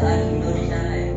kebangsaan Indonesia Raya.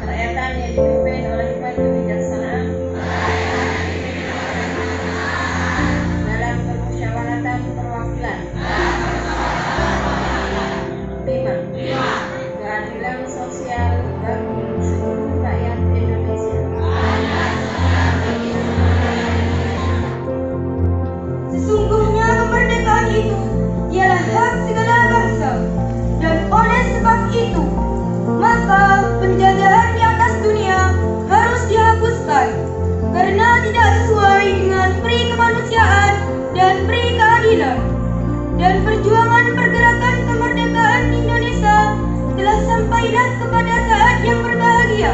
Kerakyatan yang dipimpin oleh hikmat kebijaksanaan dalam permusyawaratan perwakilan. 5. Keadilan sosial bagi seluruh rakyat Indonesia. Sesungguhnya kemerdekaan itu ialah hak segala bangsa, dan oleh sebab itu maka penjajahan di atas dunia harus dihapuskan karena tidak sesuai dengan peri kemanusiaan dan peri keadilan. Dan perjuangan pergerakan kemerdekaan Indonesia telah sampailah kepada saat yang berbahagia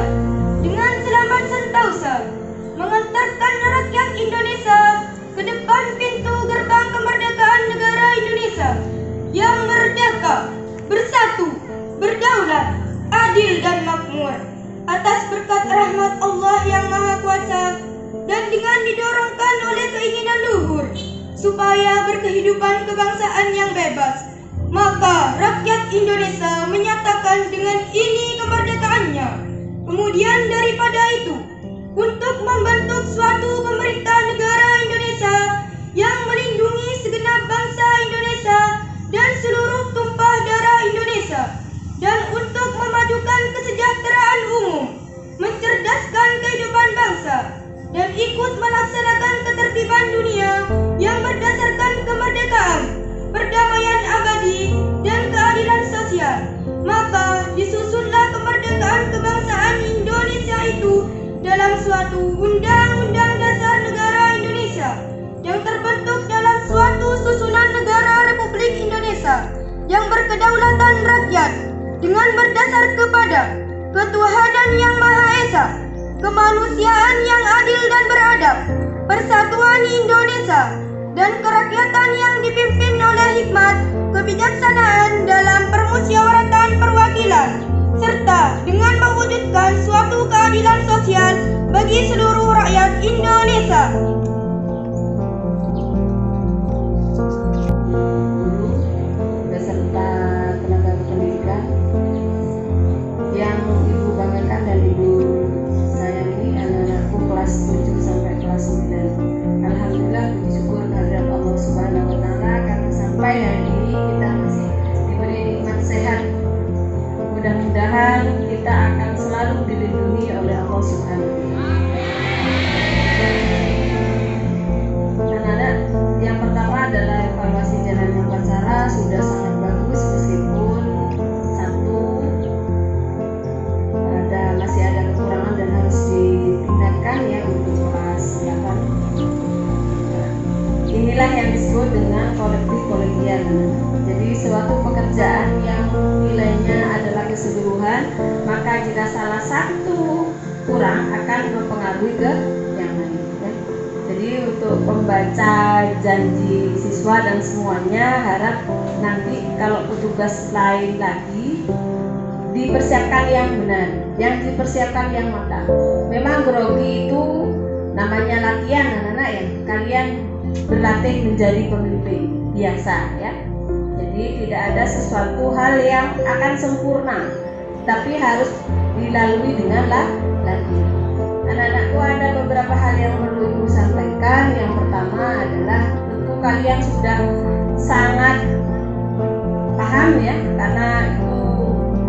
dengan selamat sentosa mengantarkan rakyat Indonesia ke depan pintu gerbang kemerdekaan negara Indonesia yang merdeka, bersatu, berdaulat, adil dan makmur atas berkat rahmat Allah yang Maha Kuasa dan dengan didorongkan oleh keinginan luhur supaya berkehidupan kebangsaan yang bebas. Maka rakyat Indonesia menyatakan dengan ini kemerdekaannya. Kemudian daripada itu, untuk membentuk suatu pemerintah negara Indonesia yang melindungi segenap bangsa Indonesia dan seluruh tumpah darah Indonesia, dan untuk memajukan kesejahteraan umum, mencerdaskan kehidupan bangsa, dan ikut melaksanakan ketertiban dunia yang berdasarkan kemerdekaan, perdamaian abadi, dan keadilan sosial. Maka disusunlah kemerdekaan kebangsaan Indonesia itu dalam suatu Undang-Undang Dasar Negara Indonesia yang terbentuk dalam suatu susunan negara Republik Indonesia yang berkedaulatan rakyat dengan berdasar kepada ketuhanan yang Maha Esa, kemanusiaan yang adil dan beradab, persatuan Indonesia, dan kerakyatan yang dipimpin oleh hikmat kebijaksanaan dalam permusyawaratan perwakilan, serta dengan mewujudkan suatu keadilan sosial bagi seluruh rakyat Indonesia. Beserta tenaga kependidikan yang Ibu banggakan dan Ibu sayangi, anak-anakku kelas 7 sampai kelas 9. Alhamdulillah, puji syukur kehadirat Allah Subhanahu wa Ta'ala karena sampai hari ini kita masih diberi nikmat sehat. Mudah-mudahan kita akan selalu dilindungi oleh Allah Subhanahu wa Ta'ala. Anak-anak, yang pertama adalah evaluasi jalannya upacara sudah sangat bagus, meskipun masih ada kekurangan dan harus ditingkatkan ya untuk kelas 8. Inilah yang disebut dengan kolektif kolegial. Jadi suatu pekerjaan yang nilainya adalah keseluruhan, maka jika salah satu kurang akan mempengaruhi ke yang lain ya. Jadi untuk pembaca janji siswa dan semuanya, harap nanti kalau petugas lain lagi dipersiapkan yang benar, yang dipersiapkan yang matang. Memang grogi itu namanya latihan anak-anak ya. Kalian berlatih menjadi pemimpin biasa ya. Jadi tidak ada sesuatu hal yang akan sempurna, tapi harus dilalui dengan latihan. Anak-anakku, ada beberapa hal yang perlu ibu sampaikan. Yang pertama adalah tentu kalian sudah sangat paham ya, karena itu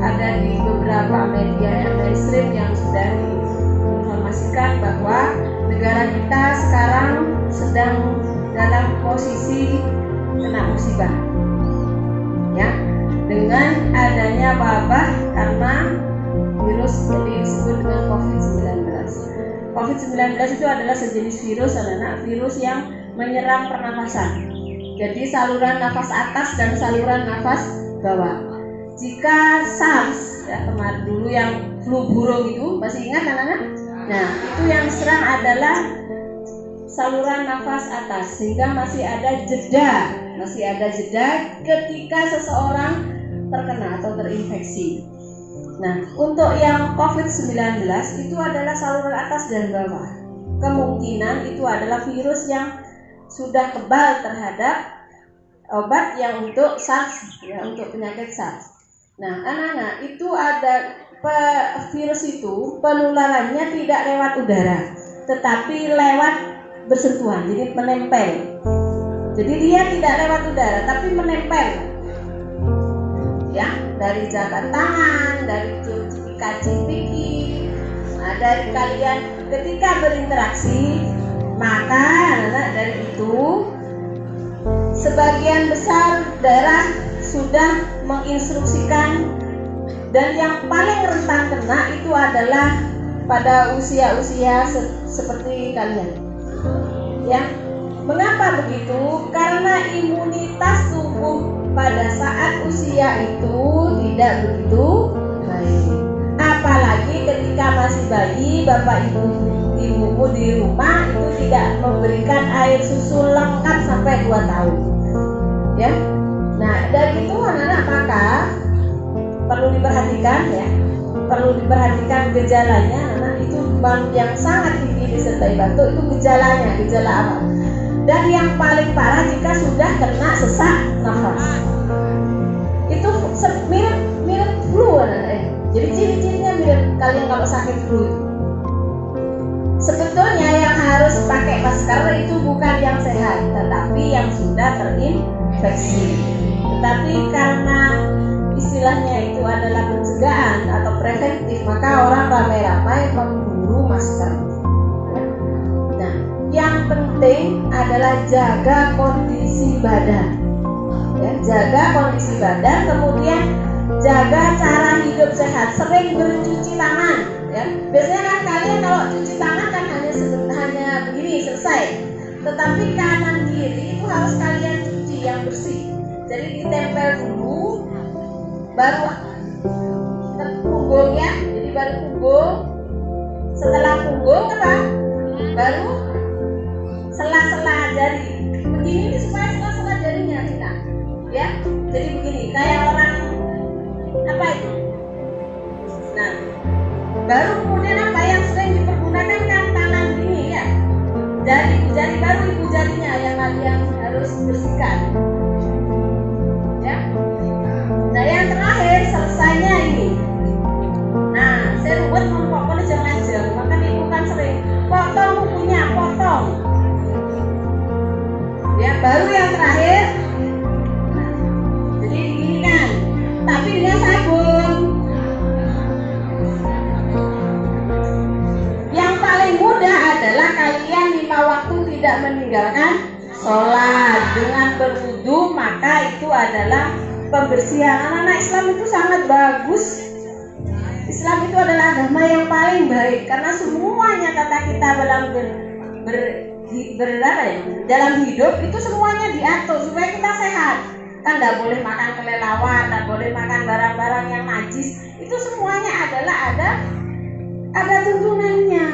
ada di beberapa media yang mainstream yang sudah diinformasikan bahwa negara kita sekarang sedang dalam posisi kena musibah ya, dengan adanya wabah karena virus jadi disebut dengan COVID-19. COVID-19 itu adalah sejenis virus anak-anak, virus yang menyerang pernafasan. Jadi saluran nafas atas dan saluran nafas bawah. Jika SARS ya, kemarin dulu yang flu burung itu masih ingat anak-anak? Nah, itu yang serang adalah saluran nafas atas, sehingga masih ada jeda ketika seseorang terkena atau terinfeksi. Nah, untuk yang COVID-19 itu adalah saluran atas dan bawah. Kemungkinan itu adalah virus yang sudah kebal terhadap obat yang untuk SARS ya, untuk penyakit SARS. Nah, anak-anak, itu ada virus itu penularannya tidak lewat udara, tetapi lewat bersentuhan, jadi menempel. Jadi dia tidak lewat udara, tapi menempel. Ya, dari jabat tangan, dari cipika-cipiki. Nah, dari kalian ketika berinteraksi, maka anak-anak dari itu sebagian besar daerah sudah menginstruksikan, dan yang paling rentan kena itu adalah pada usia-usia seperti kalian. Ya, mengapa begitu? Karena imunitas tubuh pada saat usia itu tidak begitu baik. Apalagi ketika masih bayi, bapak ibumu di rumah itu tidak memberikan air susu lengkap sampai 2 tahun. Ya. Nah, dari itu anak-anak maka perlu diperhatikan ya. Perlu diperhatikan gejalanya, anak itu yang sangat tinggi disertai batuk itu gejala apa? Dan yang paling parah jika sudah kena sesak nafas. Itu mirip flu anak-anak. Jadi ciri-cirinya mirip kalian kalau sakit flu. Sebetulnya yang harus pakai masker itu bukan yang sehat, tetapi yang sudah terinfeksi. Tetapi karena istilahnya itu adalah pencegahan atau preventif, maka orang ramai-ramai memburu masker. Nah, yang penting adalah jaga kondisi badan. Ya, jaga kondisi badan, kemudian jaga cara hidup sehat, sering bercuci tangan. Ya, biasanya kan kalian kalau cuci tangan kan hanya begini selesai. Tetapi kanan kiri itu harus kalian cuci yang bersih. Jadi ditempel dulu, baru punggung ya. Jadi baru punggung. Setelah punggung apa? Baru sela-sela jari. Begini supaya sela-sela jarinya kita. Ya. Jadi begini, kayak orang apa itu? Nah, baru kemudian apa yang sering dipergunakan kan tangan ini ya. Jari baru ibu jarinya yang kalian harus bersihkan. Ya. Nah, yang terakhir selesainya ini. Nah, saya buat pokoknya jangan jauh. Maka ibu kan sering potong kukunya, potong. Ya, baru yang terakhir. Nah, jadi gini kan, tapi dengan sabun. Yang paling mudah adalah kalian 5 waktu tidak meninggalkan sholat dengan berwudu, maka itu adalah pembersihan. Anak-anak Islam itu sangat bagus. Islam itu adalah agama yang paling baik karena semuanya kata kita dalam hidup itu semuanya diatur supaya kita sehat. kan nggak boleh makan kelelawar, nggak boleh makan barang-barang yang najis. Itu semuanya adalah ada tuntunannya,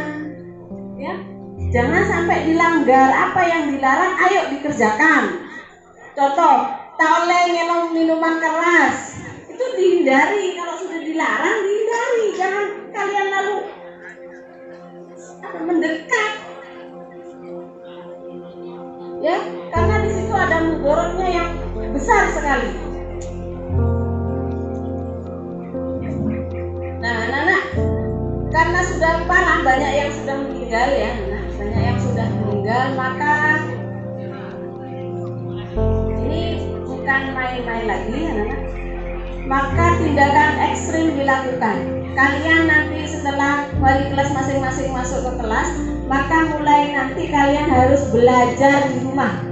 ya. Jangan sampai dilanggar. Apa yang dilarang, ayo dikerjakan. Contoh, tak boleh minum minuman keras, itu dihindari. Kalau sudah dilarang, dihindari. Jangan kalian lalu mendekat, ya, karena di situ ada mudaratnya yang besar sekali. Nah, anak-anak, karena sudah parah, banyak yang sudah meninggal, ya, banyak yang sudah meninggal, maka ini bukan main-main lagi, anak-anak. Maka tindakan ekstrim dilakukan. Kalian nanti setelah wali kelas masing-masing masuk ke kelas, maka mulai nanti kalian harus belajar di rumah.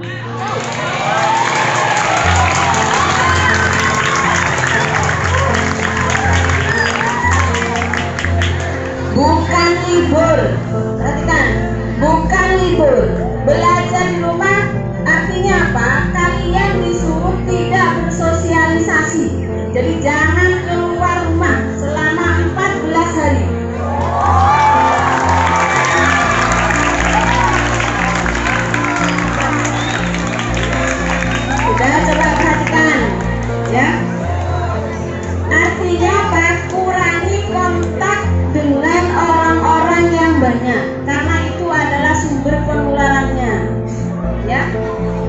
Bukan libur, perhatikan, bukan libur. Belajar di rumah artinya apa? Kalian disuruh tidak bersosialisasi. Jadi jangan keluar rumah selama 14 hari. Sudah, coba perhatikan, ya. Artinya apa? Kurangi kontak dengan orang-orang yang banyak, karena itu adalah sumber penularannya, ya.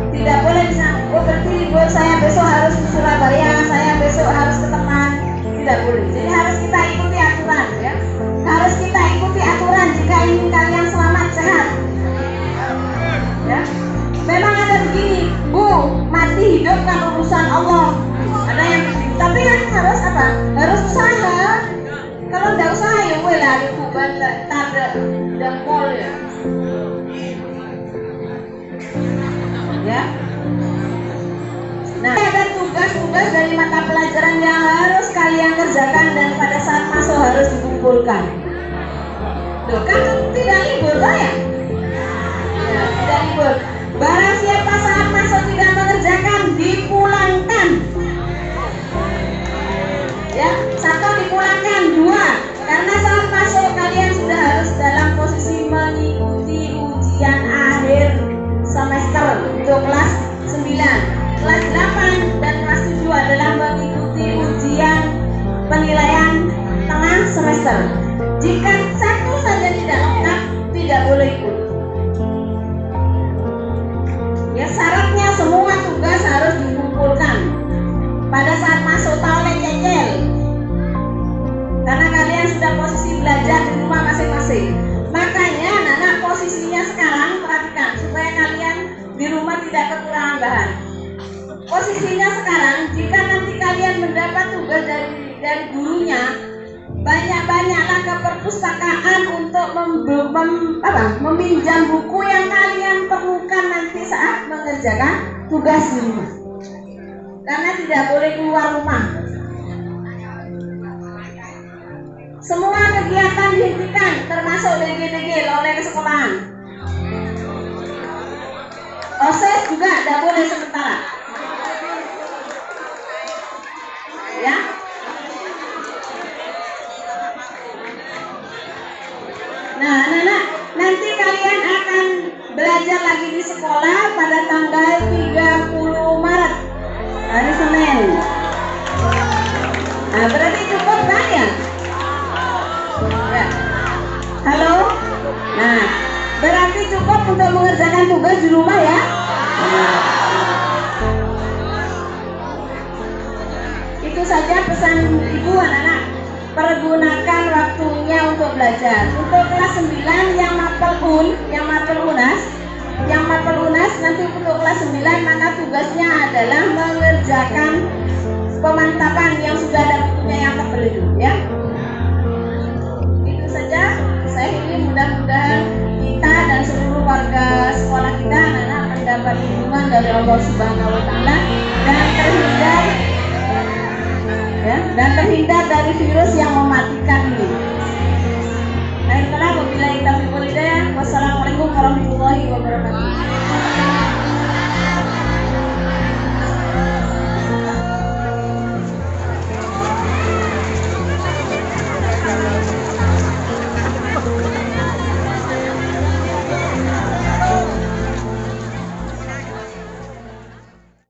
Tidak boleh bisa, oh berarti libur saya besok harus ke Surabaya, saya besok harus ke teman. Tidak boleh. Jadi harus kita ikuti aturan, ya. Harus kita ikuti aturan jika ingin kalian selamat sehat, ya. Memang ada begini, Bu, mati hidup kan urusan Allah. Ada yang begini, tapi kan harus apa? Harus usaha. Kalau nggak usaha ya boleh lah, bukan tanda dempol, ya. Ya. Nah, ada tugas-tugas dari mata pelajaran yang harus kalian kerjakan dan pada saat masuk harus dikumpulkan. Loh, kan tidak libur toh, ya? Ya, tidak libur. Barang siapa saat masuk tidak mengerjakan, dipulangkan. Ya, satu dipulangkan, dua, karena saat masuk kalian sudah harus dalam posisi mengikuti ujian akhir semester untuk kelas 9, kelas 8 dan kelas 7 adalah mengikuti ujian penilaian tengah semester. Jika satu saja tidak lengkap, tidak boleh ikut. Ya, syaratnya semua tugas harus dikumpulkan pada saat masuk, tak oleh cecil. Karena kalian sudah posisi belajar di rumah masing-masing. Makanya anak-anak posisinya sekarang perhatikan supaya kalian di rumah tidak kekurangan bahan. Posisinya sekarang, jika nanti kalian mendapat tugas dari gurunya, banyak-banyaklah ke perpustakaan untuk meminjam buku yang kalian perlukan nanti saat mengerjakan tugas di rumah. Karena tidak boleh keluar rumah. Semua kegiatan dihentikan, termasuk DG-DG oleh kesekolahan. OSIS juga tidak boleh sementara. Ya. Nah, anak-anak, nanti kalian akan belajar lagi di sekolah pada tanggal 30 Maret, hari Senin. Nah, berarti cukup kan, ya? Ya. Halo? Nah, berarti cukup untuk mengerjakan tugas di rumah, ya? Itu saja pesan ibu, anak-anak. Pergunakan waktunya untuk belajar. Untuk kelas 9 yang mapel unas nanti untuk kelas 9 maka tugasnya adalah mengerjakan pemantapan yang sudah ada bukunya yang tebal itu, ya. Itu saja. Saya ingin mudah-mudahan kita dan seluruh warga sekolah kita anak-anak mendapat lindungan dari Allah Subhanahu wa taala dan terhindar dari virus yang